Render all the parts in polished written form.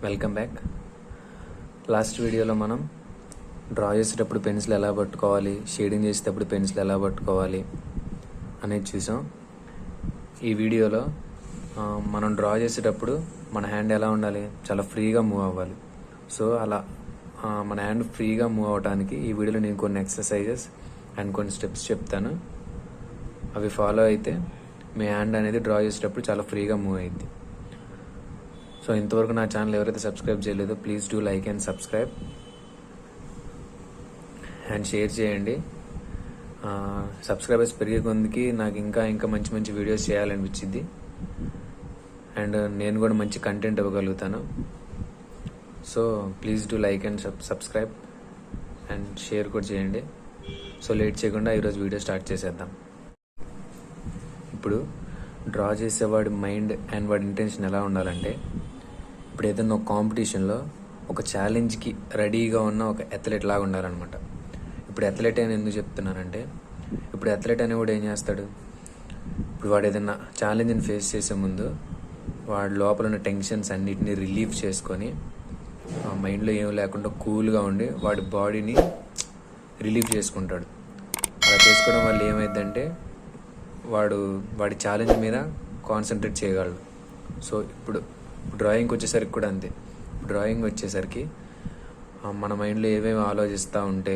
Welcome back. Last వీడియోలో మనం draw చేసేటప్పుడు పెన్సిల్ ఎలా పట్టుకోవాలి, షేడింగ్ చేసేటప్పుడు పెన్సిల్ ఎలా పట్టుకోవాలి అనేది చూసాం. ఈ వీడియోలో మనం డ్రా చేసేటప్పుడు మన హ్యాండ్ ఎలా ఉండాలి, చాలా ఫ్రీగా మూవ్ అవ్వాలి. సో అలా మన హ్యాండ్ ఫ్రీగా మూవ్ అవ్వడానికి ఈ వీడియోలో నేను కొన్ని ఎక్సర్సైజెస్ అండ్ కొన్ని స్టెప్స్ చెప్తాను. అవి ఫాలో అయితే మీ హ్యాండ్ అనేది డ్రా చేసేటప్పుడు చాలా ఫ్రీగా మూవ్ అయ్యింది. సో ఇంతవరకు నా ఛానల్ ఎవరైతే సబ్స్క్రైబ్ చేయలేదో please do like and subscribe and share చేయండి. సబ్స్క్రైబర్స్ పెరిగే కొందికి నాకు ఇంకా మంచి మంచి వీడియోస్ చేయాలనిపించింది అండ్ నేను కూడా మంచి కంటెంట్ ఇవ్వగలుగుతాను. So please do like and subscribe and share కూడా చేయండి. సో లేట్ చేయకుండా ఈరోజు వీడియో స్టార్ట్ చేసేద్దాం. ఇప్పుడు డ్రా చేసేవాడి మైండ్ అండ్ వాడి ఇంటెన్షన్ ఎలా ఉండాలంటే, ఇప్పుడు ఏదైనా ఒక కాంపిటీషన్లో ఒక ఛాలెంజ్కి రెడీగా ఉన్న ఒక అథ్లెట్ లాగా ఉండాలన్నమాట. ఇప్పుడు అథ్లెట్ అని ఎందుకు చెప్తున్నానంటే, ఇప్పుడు అథ్లెట్ అనేవాడు ఏం చేస్తాడు, ఇప్పుడు వాడు ఏదైనా ఛాలెంజ్ని ఫేస్ చేసే ముందు వాడి లోపల ఉన్న టెన్షన్స్ అన్నిటినీ రిలీఫ్ చేసుకొని మైండ్లో ఏం లేకుండా కూల్గా ఉండి వాడి బాడీని రిలీఫ్ చేసుకుంటాడు. అలా చేసుకోవడం వల్ల ఏమైందంటే వాడి ఛాలెంజ్ మీద కాన్సన్ట్రేట్ చేయగలడు. సో ఇప్పుడు డ్రాయింగ్కి వచ్చేసరికి కూడా అంతే. డ్రాయింగ్ వచ్చేసరికి మన మైండ్లో ఏమేమి ఆలోచిస్తూ ఉంటే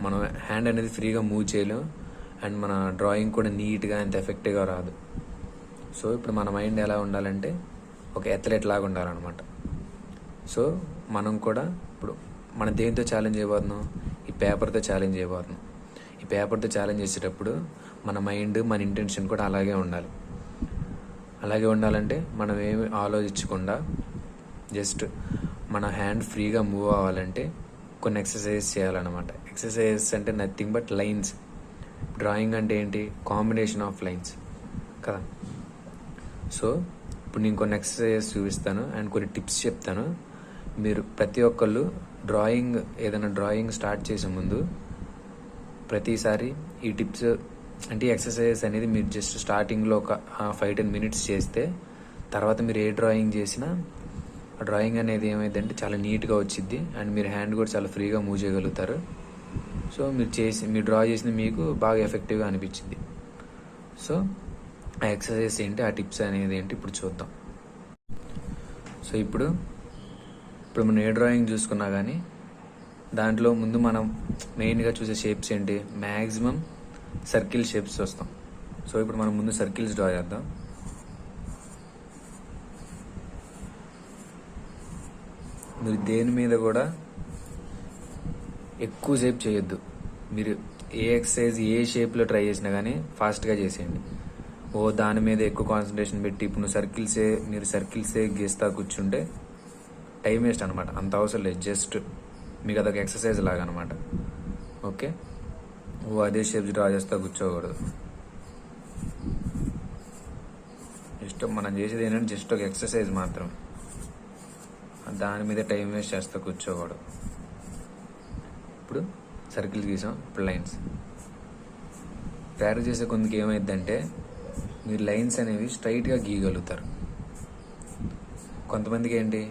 మన హ్యాండ్ అనేది ఫ్రీగా మూవ్ చేయలేం అండ్ మన డ్రాయింగ్ కూడా నీట్గా అంత ఎఫెక్టివ్గా రాదు. సో ఇప్పుడు మన మైండ్ ఎలా ఉండాలంటే ఒక అథ్లెట్ లాగా ఉండాలన్నమాట. సో మనం కూడా ఇప్పుడు మన దేంతో ఛాలెంజ్ చేయబోతున్నాం, ఈ పేపర్తో ఛాలెంజ్ చేయబోతున్నాం. ఈ పేపర్తో ఛాలెంజ్ చేసేటప్పుడు మన మైండ్ మన ఇంటెన్షన్ కూడా అలాగే ఉండాలి. అలాగే ఉండాలంటే మనం ఏమి ఆలోచించకుండా జస్ట్ మన హ్యాండ్ ఫ్రీగా మూవ్ అవ్వాలంటే కొన్ని ఎక్సర్సైజెస్ చేయాలన్నమాట. ఎక్సర్సైజెస్ అంటే నథింగ్ బట్ లైన్స్. డ్రాయింగ్ అంటే ఏంటి, కాంబినేషన్ ఆఫ్ లైన్స్ కదా. సో ఇప్పుడు నేను కొన్ని ఎక్సర్సైజెస్ చూపిస్తాను అండ్ కొన్ని టిప్స్ చెప్తాను. మీరు ప్రతి ఒక్కళ్ళు ఏదైనా డ్రాయింగ్ స్టార్ట్ చేసే ముందు ప్రతిసారి ఈ టిప్స్ అంటే ఎక్సర్సైజెస్ అనేది మీరు జస్ట్ స్టార్టింగ్లో ఒక 5-10 మినిట్స్ చేస్తే తర్వాత మీరు ఏ డ్రాయింగ్ చేసినా ఆ డ్రాయింగ్ అనేది ఏమైందంటే చాలా నీట్గా వచ్చింది అండ్ మీరు హ్యాండ్ కూడా చాలా ఫ్రీగా మూవ్ చేయగలుగుతారు. సో మీరు డ్రా చేసింది మీకు బాగా ఎఫెక్టివ్గా అనిపించింది. సో ఆ ఎక్సర్సైజెస్ ఏంటి, ఆ టిప్స్ అనేది ఏంటి ఇప్పుడు చూద్దాం. సో ఇప్పుడు మనం ఏ డ్రాయింగ్ చూసుకున్నా కానీ దాంట్లో ముందు మనం మెయిన్గా చూసే షేప్స్ ఏంటి, మ్యాక్సిమం సర్కిల్ షేప్స్ వస్తాం. సో ఇప్పుడు మనం ముందు సర్కిల్స్ డ్రా చేద్దాం. మీరు దేని మీద కూడా ఎక్కువసేపు చేయొద్దు. మీరు ఏ ఎక్సర్సైజ్ ఏ షేప్లో ట్రై చేసినా కానీ ఫాస్ట్గా చేసేయండి. దాని మీద ఎక్కువ కాన్సన్ట్రేషన్ పెట్టి ఇప్పుడు మీరు సర్కిల్సే గీస్తా కూర్చుంటే టైం వేస్ట్ అనమాట. అంత అవసరం లేదు, జస్ట్ మీకు అదొక ఎక్సర్సైజ్ లాగా అనమాట. ఓకే, అదే షేప్స్ డ్రా చేస్తా కూర్చోకూడదు. జస్ట్ మనం చేసేది ఏంటంటే జస్ట్ ఒక ఎక్సర్సైజ్ మాత్రమే, దాని మీద టైం వేస్ట్ చేస్తా కూర్చోకూడదు. ఇప్పుడు సర్కిల్స్ గీసాం, ఇప్పుడు లైన్స్ తయారు చేసే కొందుకు ఏమైందంటే మీరు లైన్స్ అనేవి స్ట్రైట్గా గీయగలుగుతారు. కొంతమందికి ఏంటి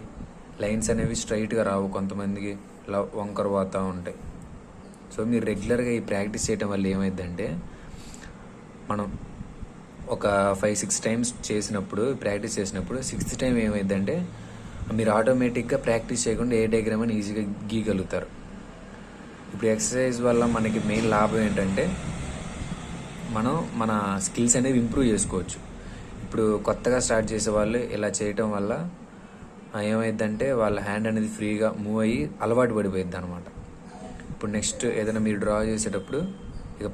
లైన్స్ అనేవి స్ట్రైట్గా రావు, కొంతమందికి ఇలా వంకర పోతూ ఉంటాయి. సో మీరు రెగ్యులర్గా ఈ ప్రాక్టీస్ చేయడం వల్ల ఏమైందంటే మనం ఒక 5-6 టైమ్స్ ప్రాక్టీస్ చేసినప్పుడు 6th టైం ఏమైందంటే మీరు ఆటోమేటిక్గా ప్రాక్టీస్ చేయకుండా ఏ డయాగ్రామ్ అని ఈజీగా గీయగలుగుతారు. ఇప్పుడు ఎక్సర్సైజ్ వల్ల మనకి మెయిన్ లాభం ఏంటంటే మనం మన స్కిల్స్ అనేవి ఇంప్రూవ్ చేసుకోవచ్చు. ఇప్పుడు కొత్తగా స్టార్ట్ చేసే వాళ్ళు ఇలా చేయటం వల్ల ఏమైందంటే వాళ్ళ హ్యాండ్ అనేది ఫ్రీగా మూవ్ అయ్యి అలవాటు పడిపోయింది అనమాట. ఇప్పుడు నెక్స్ట్ ఏదైనా మీరు డ్రా చేసేటప్పుడు ఇక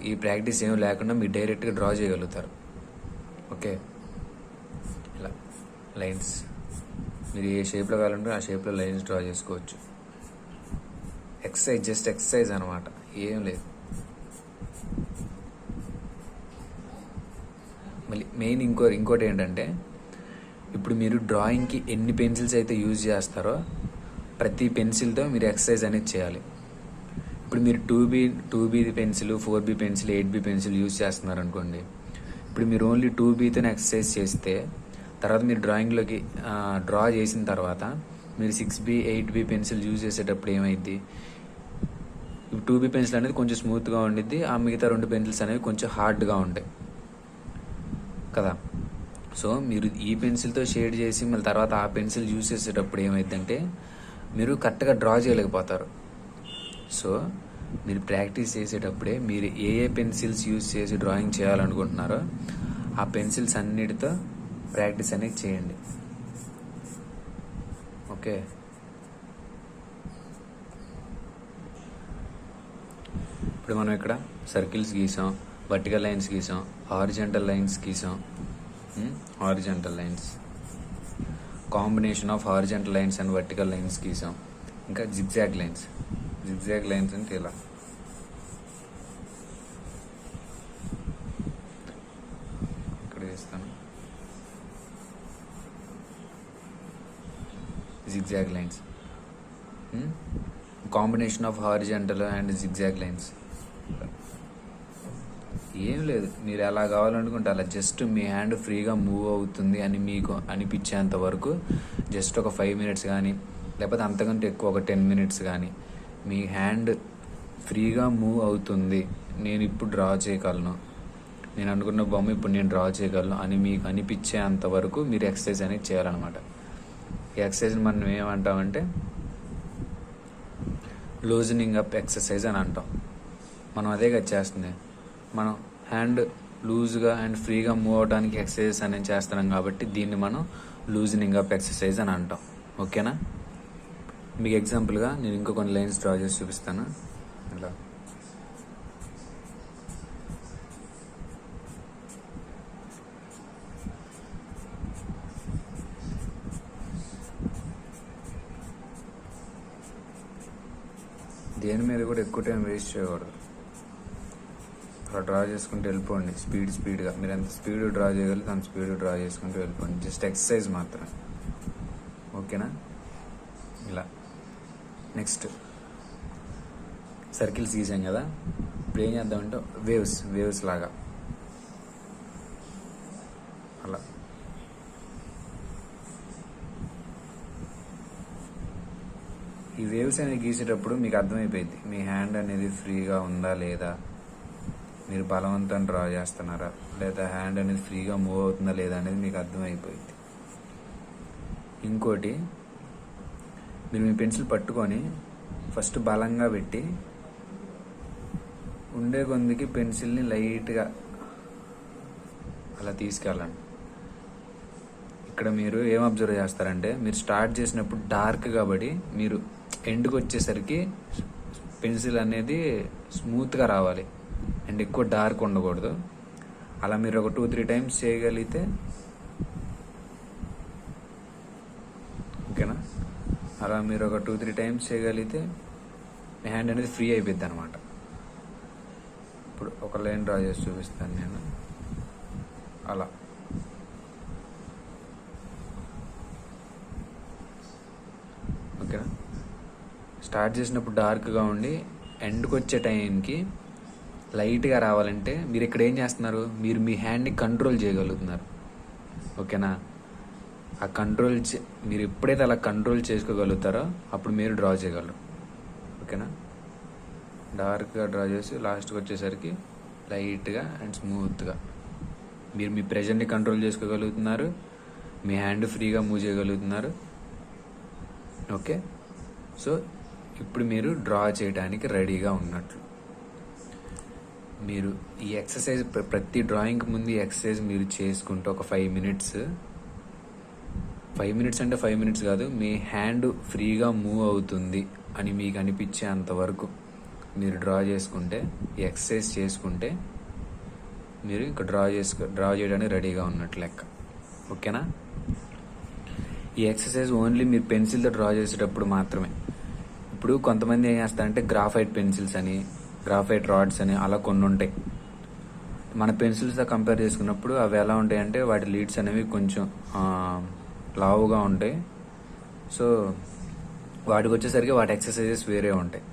ఈ ప్రాక్టీస్ ఏమీ లేకుండా మీరు డైరెక్ట్గా డ్రా చేయగలుగుతారు. ఓకే, ఇలా లైన్స్ మీరు ఏ షేప్లో కావాలంటే ఆ షేప్లో లైన్స్ డ్రా చేసుకోవచ్చు. జస్ట్ ఎక్సర్సైజ్ అనమాట, ఏం లేదు. మళ్ళీ మెయిన్ ఇంకోటి ఏంటంటే ఇప్పుడు మీరు డ్రాయింగ్కి ఎన్ని పెన్సిల్స్ అయితే యూజ్ చేస్తారో ప్రతి పెన్సిల్తో మీరు ఎక్సర్సైజ్ అనేది చేయాలి. ఇప్పుడు మీరు 2B pencil, 4B pencil, 8B pencil use చేస్తున్నారు అనుకోండి. ఇప్పుడు మీరు ఓన్లీ 2Bతోనే ఎక్సర్సైజ్ చేస్తే తర్వాత మీరు డ్రాయింగ్లోకి డ్రా చేసిన తర్వాత మీరు 6B 8B పెన్సిల్ యూజ్ చేసేటప్పుడు ఏమైంది, 2B పెన్సిల్ అనేది కొంచెం స్మూత్గా ఉండిద్ది, ఆ మిగతా 2 పెన్సిల్స్ అనేవి కొంచెం హార్డ్గా ఉంటాయి కదా. సో మీరు ఈ పెన్సిల్తో షేడ్ చేసి మళ్ళీ తర్వాత ఆ పెన్సిల్ యూజ్ చేసేటప్పుడు ఏమైందంటే మీరు కరెక్ట్గా డ్రా చేయలేకపోతారు. సో మీరు ప్రాక్టీస్ చేసేటప్పుడే మీరు ఏ పెన్సిల్స్ యూజ్ చేసి డ్రాయింగ్ చేయాలనుకుంటున్నారో ఆ పెన్సిల్స్ అన్నిటితో ప్రాక్టీస్ అనేది చేయండి. ఓకే, ఇప్పుడు మనం ఇక్కడ సర్కిల్స్ గీసాం, వర్టికల్ లైన్స్ గీసాం, హారిజంటల్ లైన్స్ గీసాం. Horizontal lines, combination of horizontal lines and vertical lines గీసాం. ఇంకా జిగ్జాగ్ లైన్స్. జిగ్జాగ్ లైన్స్ అంటే ఇలా ఇక్కడ వేస్తాను. Zigzag lines, combination of horizontal and zigzag lines. ఏం లేదు, మీరు ఎలా కావాలనుకుంటే అలా జస్ట్ మీ హ్యాండ్ ఫ్రీగా మూవ్ అవుతుంది అని మీకు అనిపించేంత వరకు జస్ట్ ఒక 5 minutes కానీ లేకపోతే అంతకంటే ఎక్కువ ఒక 10 minutes కానీ మీ హ్యాండ్ ఫ్రీగా మూవ్ అవుతుంది, నేను ఇప్పుడు డ్రా చేయగలను, నేను అనుకున్న బొమ్మ ఇప్పుడు నేను డ్రా చేయగలను అని మీకు అనిపించేంత వరకు మీరు ఎక్సర్సైజ్ అనేది చేయాలన్నమాట. ఈ ఎక్సర్సైజ్ని మనం ఏమంటామంటే లూజనింగ్ అప్ ఎక్సర్సైజ్ అని అంటాం. మనం అదే కదా చేస్తుంది. మనం హ్యాండ్ లూజ్గా అండ్ ఫ్రీగా మూవ్ అవడానికి ఎక్సర్సైజెస్ అనేది చేస్తున్నాం కాబట్టి దీన్ని మనం లూజనింగ్ అప్ ఎక్సర్సైజ్ అని అంటాం. ఓకేనా. మీకు ఎగ్జాంపుల్గా నేను ఇంకో కొన్ని లైన్స్ డ్రా చేసి చూపిస్తాను. ఇలా దేని మీద కూడా ఎక్కువ టైం వేస్ట్ చేయకూడదు. అలా డ్రా చేసుకుంటూ వెళ్ళిపోండి స్పీడ్గా. మీరు ఎంత స్పీడ్ డ్రా చేయగలిగితే అంత స్పీడ్ డ్రా చేసుకుంటూ వెళ్ళిపోండి. జస్ట్ ఎక్సర్సైజ్ మాత్రమే. ఓకేనా. ఇలా నెక్స్ట్ సర్కిల్స్ గీసాం కదా, ఇప్పుడు ఏం చేద్దామంటే వేవ్స్ లాగా అలా ఈ వేవ్స్ అనేది గీసేటప్పుడు మీకు అర్థమైపోయింది మీ హ్యాండ్ అనేది ఫ్రీగా ఉందా లేదా, మీరు బలవంతం డ్రా చేస్తున్నారా లేదా హ్యాండ్ అనేది ఫ్రీగా మూవ్ అవుతుందా లేదా అనేది మీకు అర్థమైపోయింది. ఇంకోటి, మీరు మీ పెన్సిల్ పట్టుకొని ఫస్ట్ బలంగా పెట్టి ఉండే కొందికి పెన్సిల్ని లైట్గా అలా తీసుకెళ్ళండి. ఇక్కడ మీరు ఏం అబ్జర్వ్ చేస్తారంటే మీరు స్టార్ట్ చేసినప్పుడు డార్క్ కాబట్టి మీరు ఎండ్కి వచ్చేసరికి పెన్సిల్ అనేది స్మూత్గా రావాలి అండ్ ఎక్కువ డార్క్ ఉండకూడదు. అలా మీరు ఒక 2-3 times చేయగలిగితే ఓకేనా. అలా మీరు ఒక 2-3 times చేయగలిగితే మీ హ్యాండ్ అనేది ఫ్రీ అయిపోద్ది అనమాట. ఇప్పుడు ఒక లైన్ డ్రా చేసి చూపిస్తాను నేను. అలా ఓకేనా. స్టార్ట్ చేసినప్పుడు డార్క్గా ఉండి ఎండ్కి వచ్చే టైంకి లైట్గా రావాలంటే మీరు ఇక్కడ ఏం చేస్తున్నారు, మీరు మీ హ్యాండ్ని కంట్రోల్ చేయగలుగుతున్నారు. ఓకేనా. ఆ కంట్రోల్ మీరు ఎప్పుడైతే అలా కంట్రోల్ చేసుకోగలుగుతారో అప్పుడు మీరు డ్రా చేయగలరు. ఓకేనా. డార్క్గా డ్రా చేసి లాస్ట్కి వచ్చేసరికి లైట్గా అండ్ స్మూత్గా మీరు మీ ప్రెషర్ని కంట్రోల్ చేసుకోగలుగుతున్నారు, మీ హ్యాండ్ ఫ్రీగా మూవ్ చేయగలుగుతున్నారు. ఓకే. సో ఇప్పుడు మీరు డ్రా చేయడానికి రెడీగా ఉన్నట్లు. మీరు ఈ ఎక్సర్సైజ్ ప్రతి డ్రాయింగ్ ముందు ఈ ఎక్సర్సైజ్ మీరు చేసుకుంటూ ఒక 5 minutes, 5 minutes అంటే 5 minutes కాదు, మీ హ్యాండ్ ఫ్రీగా మూవ్ అవుతుంది అని మీకు అనిపించే అంతవరకు మీరు డ్రా చేసుకుంటే, ఈ ఎక్సర్సైజ్ చేసుకుంటే మీరు ఇంకా డ్రా చేయడానికి రెడీగా ఉన్నట్లు లెక్క. ఓకేనా. ఈ ఎక్సర్సైజ్ ఓన్లీ మీరు పెన్సిల్తో డ్రా చేసేటప్పుడు మాత్రమే. ఇప్పుడు కొంతమంది ఏం చేస్తారంటే గ్రాఫైట్ పెన్సిల్స్ అని, గ్రాఫైట్ రాడ్స్ అని అలా కొన్ని ఉంటాయి. మన పెన్సిల్స్తో కంపేర్ చేసుకున్నప్పుడు అవి ఎలా ఉంటాయి అంటే వాటి లీడ్స్ అనేవి కొంచెం లావుగా ఉంటాయి. సో వాటికి వచ్చేసరికి వాటి ఎక్సర్సైజెస్ వేరే ఉంటాయి.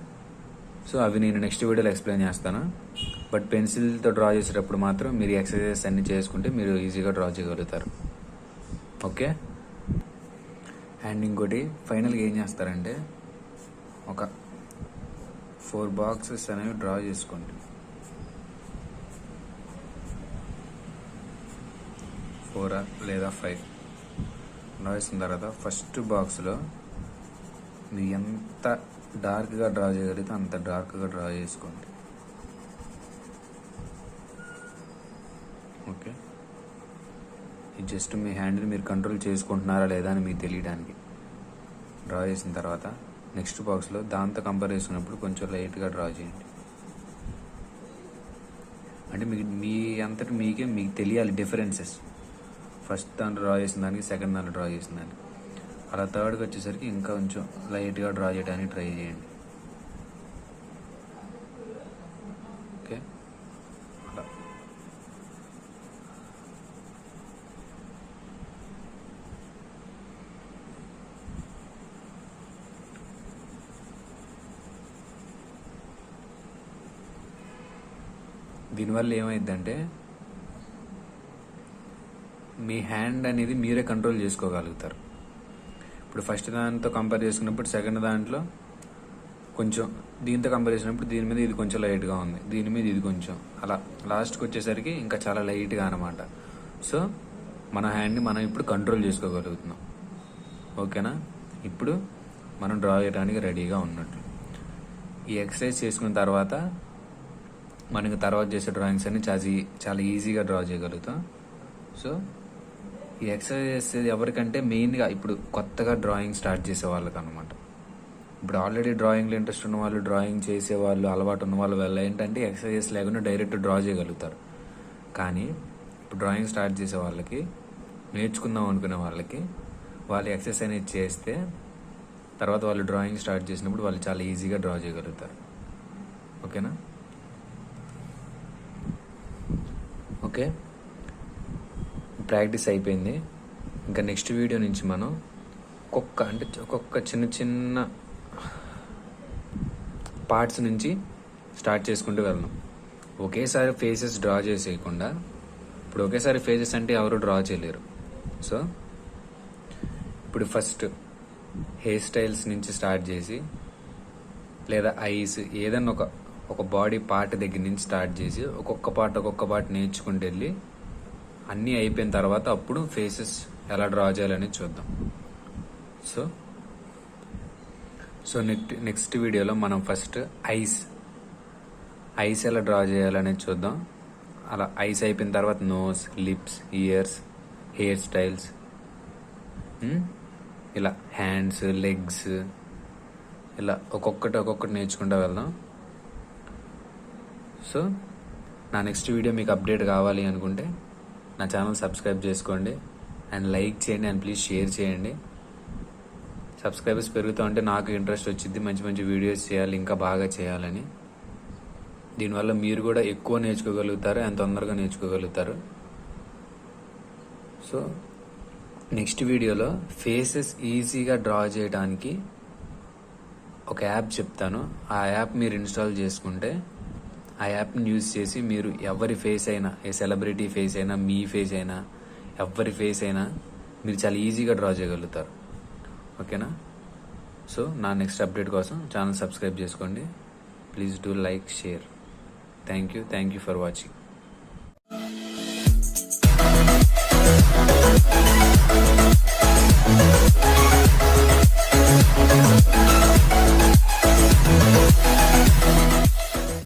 సో అవి నేను నెక్స్ట్ వీడియోలో ఎక్స్ప్లెయిన్ చేస్తాను. బట్ పెన్సిల్తో డ్రా చేసేటప్పుడు మాత్రం మీరు ఎక్సర్సైజెస్ అన్నీ చేసుకుంటే మీరు ఈజీగా డ్రా చేయగలుగుతారు. ఓకే. అండ్ ఇంకోటి ఫైనల్గా ఏం చేస్తారంటే ఒక 4 బాక్సెస్ అనేవి డ్రా చేసుకోండి. 4 లేదా 5 డ్రా చేసిన తర్వాత ఫస్ట్ బాక్స్లో మీరు ఎంత డార్క్గా డ్రా చేయగలిగితే అంత డార్క్గా డ్రా చేసుకోండి. ఓకే. ఇది జస్ట్ మీ హ్యాండ్ని మీరు కంట్రోల్ చేసుకుంటున్నారా లేదా అని మీకు తెలియడానికి డ్రా చేసిన తర్వాత నెక్స్ట్ బాక్స్లో దాంతో కంపేర్ చేసుకున్నప్పుడు కొంచెం లైట్గా డ్రా చేయండి. అంటే మీ అంతటి మీకు తెలియాలి డిఫరెన్సెస్. ఫస్ట్ దాంట్లో డ్రా చేసిన దానికి సెకండ్ దాంట్లో డ్రా చేసిన దానికి అలా థర్డ్కి వచ్చేసరికి ఇంకా కొంచెం లైట్గా డ్రా చేయడానికి ట్రై చేయండి. ఓకే. అలా దీనివల్ల ఏమైందంటే మీ హ్యాండ్ అనేది మీరే కంట్రోల్ చేసుకోగలుగుతారు. ఇప్పుడు ఫస్ట్ దాంతో కంపేర్ చేసుకున్నప్పుడు సెకండ్ దాంట్లో కొంచెం దీంతో కంపేర్ చేసినప్పుడు దీని మీద ఇది కొంచెం లైట్గా ఉంది, దీని మీద ఇది కొంచెం, అలా లాస్ట్కి వచ్చేసరికి ఇంకా చాలా లైట్గా అనమాట. సో మన హ్యాండ్ని మనం ఇప్పుడు కంట్రోల్ చేసుకోగలుగుతున్నాం. ఓకేనా? ఇప్పుడు మనం డ్రా చేయడానికి రెడీగా ఉన్నట్లు. ఈ ఎక్సర్సైజ్ చేసుకున్న తర్వాత మనకి తర్వాత చేసే డ్రాయింగ్స్ అన్ని చాలా ఈజీగా డ్రా చేయగలుగుతాం. సో ఈ ఎక్సర్సైజ్ ఎవరికంటే మెయిన్గా ఇప్పుడు కొత్తగా డ్రాయింగ్ స్టార్ట్ చేసే వాళ్ళకి అనమాట. ఇప్పుడు ఆల్రెడీ డ్రాయింగ్లో ఇంట్రెస్ట్ ఉన్న వాళ్ళు, డ్రాయింగ్ చేసేవాళ్ళు, అలవాటు ఉన్న వాళ్ళు వల్ల ఏంటంటే ఎక్సర్సైజెస్ లేకుండా డైరెక్ట్ డ్రా చేయగలుగుతారు. కానీ ఇప్పుడు డ్రాయింగ్ స్టార్ట్ చేసే వాళ్ళకి, నేర్చుకుందాం అనుకునే వాళ్ళకి వాళ్ళు ఎక్సర్సైజ్ అనేది చేస్తే తర్వాత వాళ్ళు డ్రాయింగ్ స్టార్ట్ చేసినప్పుడు వాళ్ళు చాలా ఈజీగా డ్రా చేయగలుగుతారు. ఓకేనా? ఓకే, ప్రాక్టీస్ అయిపోయింది. ఇంకా నెక్స్ట్ వీడియో నుంచి మనం ఒక్కొక్క చిన్న చిన్న పార్ట్స్ నుంచి స్టార్ట్ చేసుకుంటూ వెళ్దాం. ఒకేసారి ఫేసెస్ డ్రా చేసేయకుండా, ఇప్పుడు ఒకేసారి ఫేసెస్ అంటే ఎవరు డ్రా చేయలేరు. సో ఇప్పుడు ఫస్ట్ హెయిర్ స్టైల్స్ నుంచి స్టార్ట్ చేసి, లేదా ఐస్, ఏదన్నా ఒక బాడీ పార్ట్ దగ్గర నుంచి స్టార్ట్ చేసి ఒక్కొక్క పార్ట్ నేర్చుకుంటూ వెళ్ళి అన్నీ అయిపోయిన తర్వాత అప్పుడు ఫేసెస్ ఎలా డ్రా చేయాలనేది చూద్దాం. సో నెక్స్ట్ వీడియోలో మనం ఫస్ట్ ఐస్ ఎలా డ్రా చేయాలనేది చూద్దాం. అలా ఐస్ అయిపోయిన తర్వాత nose, lips, ears, hair styles, ఇలా హ్యాండ్స్, లెగ్స్, ఇలా ఒక్కొక్కటి నేర్చుకుంటూ వెళ్దాం. సో నా నెక్స్ట్ వీడియో మీకు అప్డేట్ కావాలి అనుకుంటే నా ఛానల్ సబ్స్క్రైబ్ చేసుకోండి అండ్ లైక్ చేయండి అండ్ ప్లీజ్ షేర్ చేయండి. సబ్స్క్రైబర్స్ పెరుగుతూ ఉంటే నాకు ఇంట్రెస్ట్ వచ్చింది మంచి మంచి వీడియోస్ చేయాలి, ఇంకా బాగా చేయాలని. దీనివల్ల మీరు కూడా ఎక్కువ నేర్చుకోగలుగుతారు అండ్ తొందరగా నేర్చుకోగలుగుతారు. సో నెక్స్ట్ వీడియోలో ఫేసెస్ ఈజీగా డ్రా చేయడానికి ఒక యాప్ చెప్తాను. ఆ యాప్ మీరు ఇన్స్టాల్ చేసుకుంటే ఆ యాప్ని యూజ్ చేసి మీరు ఎవరి ఫేస్ అయినా, ఏ సెలబ్రిటీ ఫేస్ అయినా, మీ ఫేస్ అయినా, ఎవరి ఫేస్ అయినా మీరు చాలా ఈజీగా డ్రా చేయగలుగుతారు. ఓకేనా? సో నా నెక్స్ట్ అప్డేట్ కోసం ఛానల్ సబ్స్క్రైబ్ చేసుకోండి. Please do like, share. Thank you for watching.